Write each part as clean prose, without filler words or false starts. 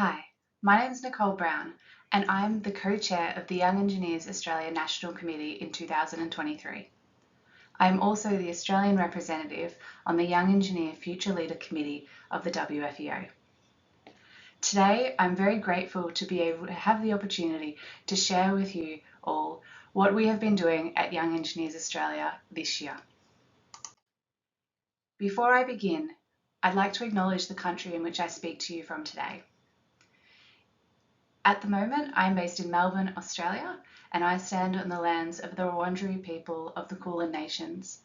Hi, my name is Nicole Brown, and I'm the co-chair of the Young Engineers Australia National Committee in 2023. I am also the Australian representative on the Young Engineer Future Leader Committee of the WFEO. Today, I'm very grateful to be able to have the opportunity to share with you all what we have been doing at Young Engineers Australia this year. Before I begin, I'd like to acknowledge the country in which I speak to you from today. At the moment, I'm based in Melbourne, Australia, and I stand on the lands of the Wurundjeri people of the Kulin Nations.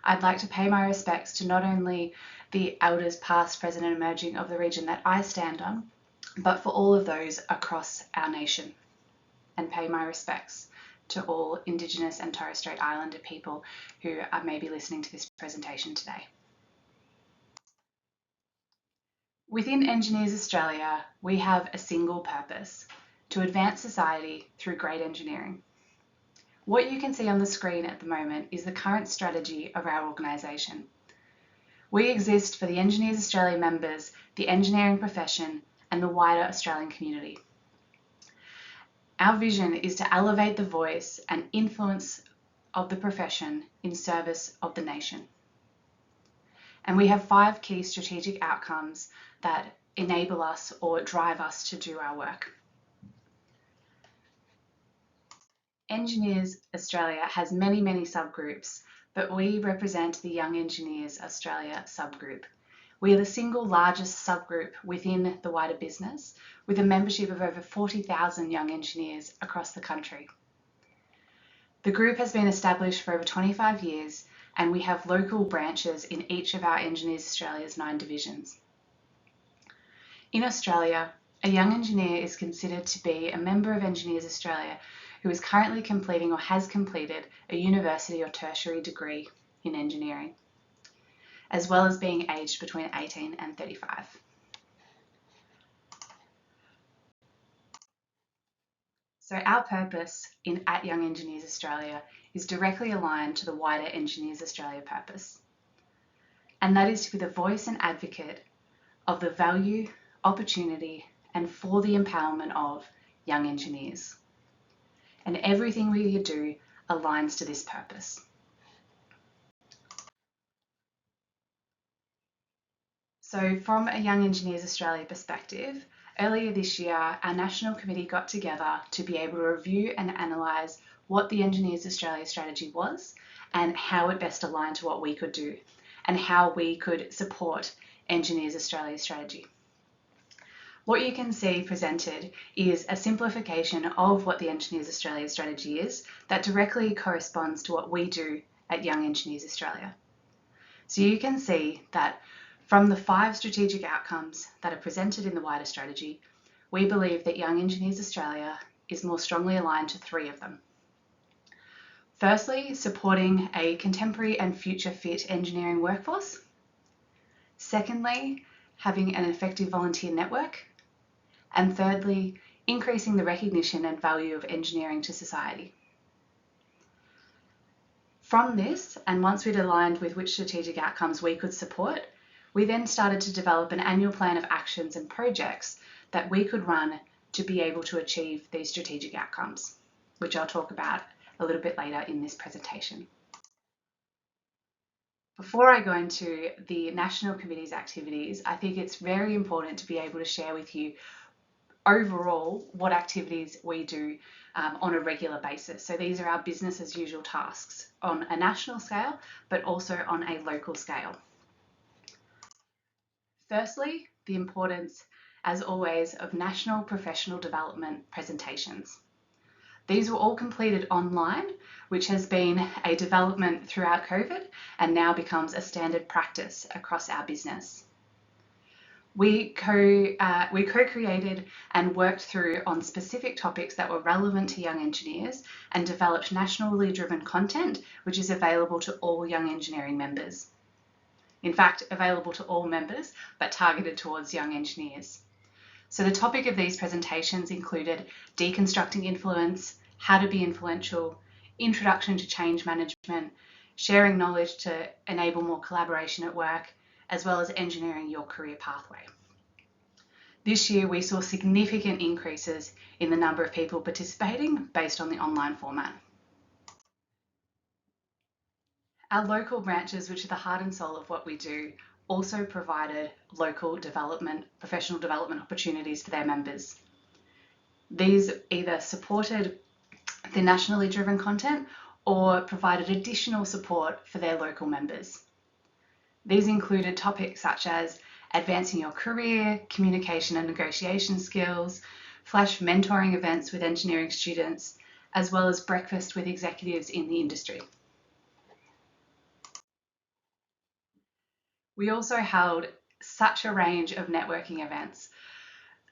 I'd like to pay my respects to not only the elders past, present and emerging of the region that I stand on, but for all of those across our nation, and pay my respects to all Indigenous and Torres Strait Islander people who may be listening to this presentation today. Within Engineers Australia, we have a single purpose: to advance society through great engineering. What you can see on the screen at the moment is the current strategy of our organisation. We exist for the Engineers Australia members, the engineering profession, and the wider Australian community. Our vision is to elevate the voice and influence of the profession in service of the nation. And we have 5 key strategic outcomes that enable us or drive us to do our work. Engineers Australia has many subgroups, but we represent the Young Engineers Australia subgroup. We are the single largest subgroup within the wider business, with a membership of over 40,000 young engineers across the country. The group has been established for over 25 years, and we have local branches in each of our Engineers Australia's 9 divisions. In Australia, a young engineer is considered to be a member of Engineers Australia who is currently completing or has completed a university or tertiary degree in engineering, as well as being aged between 18 and 35. So our purpose at Young Engineers Australia is directly aligned to the wider Engineers Australia purpose, and that is to be the voice and advocate of the value, opportunity, and for the empowerment of young engineers. And everything we do aligns to this purpose. So from a Young Engineers Australia perspective, earlier this year, our National Committee got together to be able to review and analyse what the Engineers Australia strategy was and how it best aligned to what we could do and how we could support Engineers Australia's strategy. What you can see presented is a simplification of what the Engineers Australia strategy is that directly corresponds to what we do at Young Engineers Australia. So you can see that from the 5 strategic outcomes that are presented in the wider strategy, we believe that Young Engineers Australia is more strongly aligned to 3 of them. Firstly, supporting a contemporary and future fit engineering workforce. Secondly, having an effective volunteer network. And thirdly, increasing the recognition and value of engineering to society. From this, and once we'd aligned with which strategic outcomes we could support, we then started to develop an annual plan of actions and projects that we could run to be able to achieve these strategic outcomes, which I'll talk about a little bit later in this presentation. Before I go into the National Committee's activities, I think it's very important to be able to share with you overall what activities we do on a regular basis. So these are our business as usual tasks on a national scale, but also on a local scale. Firstly, the importance, as always, of national professional development presentations. These were all completed online, which has been a development throughout COVID and now becomes a standard practice across our business. We co-created and worked through on specific topics that were relevant to young engineers and developed nationally driven content, which is available to all young engineering members. In fact, available to all members, but targeted towards young engineers. So the topic of these presentations included deconstructing influence, how to be influential, introduction to change management, sharing knowledge to enable more collaboration at work, as well as engineering your career pathway. This year we saw significant increases in the number of people participating based on the online format. Our local branches, which are the heart and soul of what we do, also provided local development, professional development opportunities for their members. These either supported the nationally driven content or provided additional support for their local members. These included topics such as advancing your career, communication and negotiation skills, flash mentoring events with engineering students, as well as breakfast with executives in the industry. We also held such a range of networking events.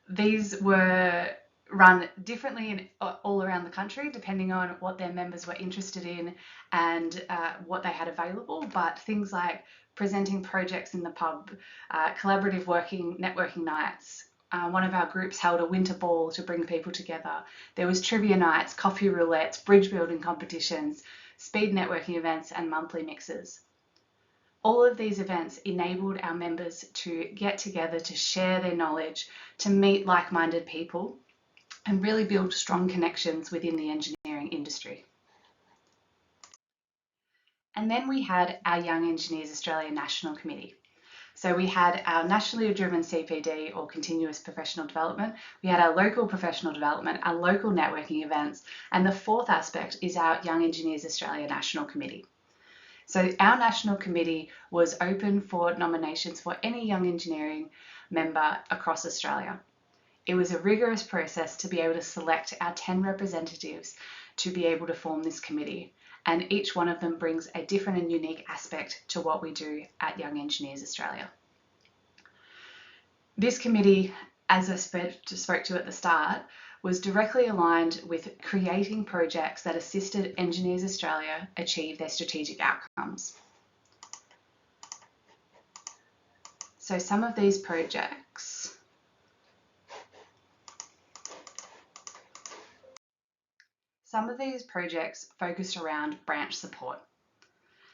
These were run differently all around the country, depending on what their members were interested in and what they had available. But things like presenting projects in the pub, collaborative networking nights. One of our groups held a winter ball to bring people together. There was trivia nights, coffee roulettes, bridge building competitions, speed networking events, and monthly mixes. All of these events enabled our members to get together, to share their knowledge, to meet like-minded people, and really build strong connections within the engineering industry. And then we had our Young Engineers Australia National Committee. So we had our nationally driven CPD, or continuous professional development. We had our local professional development, our local networking events, and the fourth aspect is our Young Engineers Australia National Committee. So our national committee was open for nominations for any young engineering member across Australia. It was a rigorous process to be able to select our 10 representatives to be able to form this committee, and each one of them brings a different and unique aspect to what we do at Young Engineers Australia. This committee, as I spoke to at the start, was directly aligned with creating projects that assisted Engineers Australia achieve their strategic outcomes. So some of these projects focused around branch support.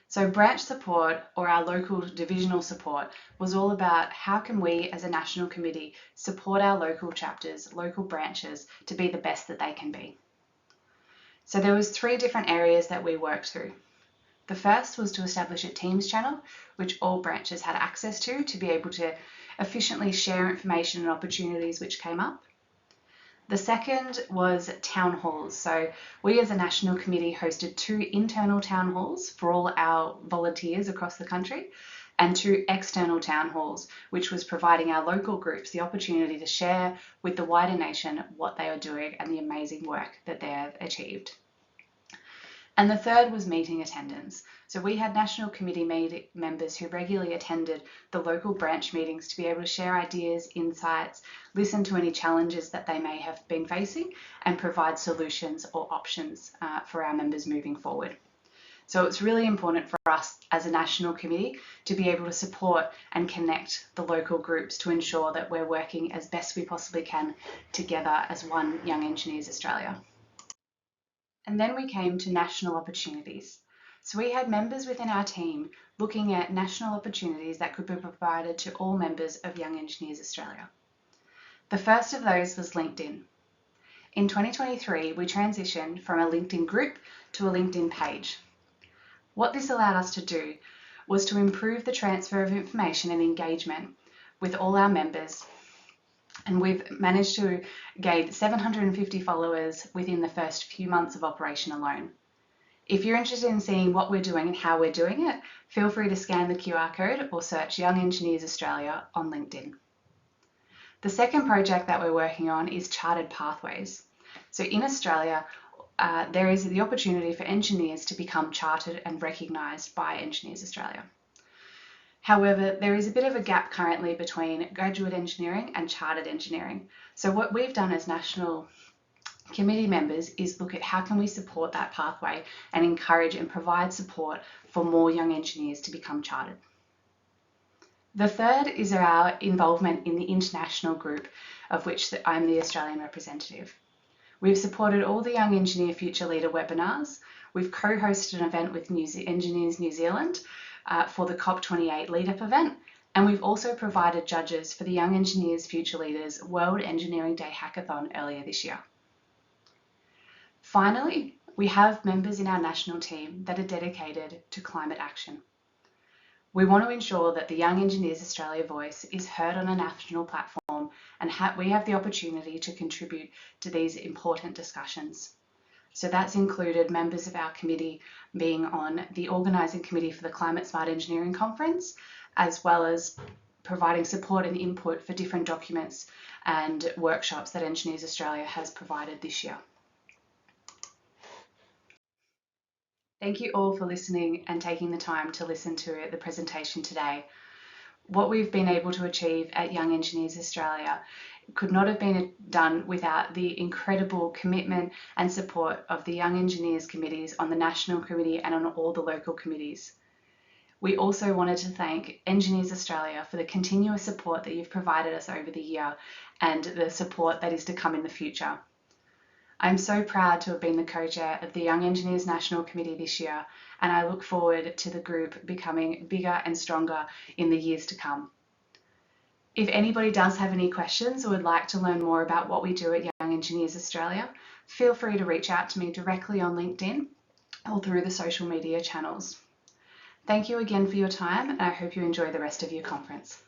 So branch support, or our local divisional support, was all about how can we as a national committee support our local chapters, local branches, to be the best that they can be. So there was 3 different areas that we worked through. The first was to establish a Teams channel, which all branches had access to be able to efficiently share information and opportunities which came up. The second was town halls. So we as a national committee hosted 2 internal town halls for all our volunteers across the country, and 2 external town halls, which was providing our local groups the opportunity to share with the wider nation what they are doing and the amazing work that they have achieved. And the third was meeting attendance. So we had national committee members who regularly attended the local branch meetings to be able to share ideas, insights, listen to any challenges that they may have been facing, and provide solutions or options for our members moving forward. So it's really important for us as a national committee to be able to support and connect the local groups to ensure that we're working as best we possibly can together as one Young Engineers Australia. And then we came to national opportunities. So we had members within our team looking at national opportunities that could be provided to all members of Young Engineers Australia. The first of those was LinkedIn. In 2023, we transitioned from a LinkedIn group to a LinkedIn page. What this allowed us to do was to improve the transfer of information and engagement with all our members, and we've managed to gain 750 followers within the first few months of operation alone. If you're interested in seeing what we're doing and how we're doing it, feel free to scan the QR code or search Young Engineers Australia on LinkedIn. The second project that we're working on is Chartered Pathways. So in Australia, there is the opportunity for engineers to become chartered and recognised by Engineers Australia. However, there is a bit of a gap currently between graduate engineering and chartered engineering. So what we've done as national committee members is look at how can we support that pathway and encourage and provide support for more young engineers to become chartered. The third is our involvement in the international group, of which I'm the Australian representative. We've supported all the Young Engineer Future Leader webinars. We've co-hosted an event with Engineers New Zealand for the COP28 lead-up event, And we've also provided judges for the Young Engineers Future Leaders World Engineering Day Hackathon earlier this year. Finally, we have members in our national team that are dedicated to climate action. We want to ensure that the Young Engineers Australia voice is heard on a national platform, and we have the opportunity to contribute to these important discussions. So that's included members of our committee being on the organising committee for the Climate Smart Engineering Conference, as well as providing support and input for different documents and workshops that Engineers Australia has provided this year. Thank you all for listening and taking the time to listen to the presentation today. What we've been able to achieve at Young Engineers Australia could not have been done without the incredible commitment and support of the Young Engineers committees on the National Committee and on all the local committees. We also wanted to thank Engineers Australia for the continuous support that you've provided us over the year and the support that is to come in the future. I'm so proud to have been the co-chair of the Young Engineers National Committee this year, and I look forward to the group becoming bigger and stronger in the years to come. If anybody does have any questions or would like to learn more about what we do at Young Engineers Australia, feel free to reach out to me directly on LinkedIn or through the social media channels. Thank you again for your time, and I hope you enjoy the rest of your conference.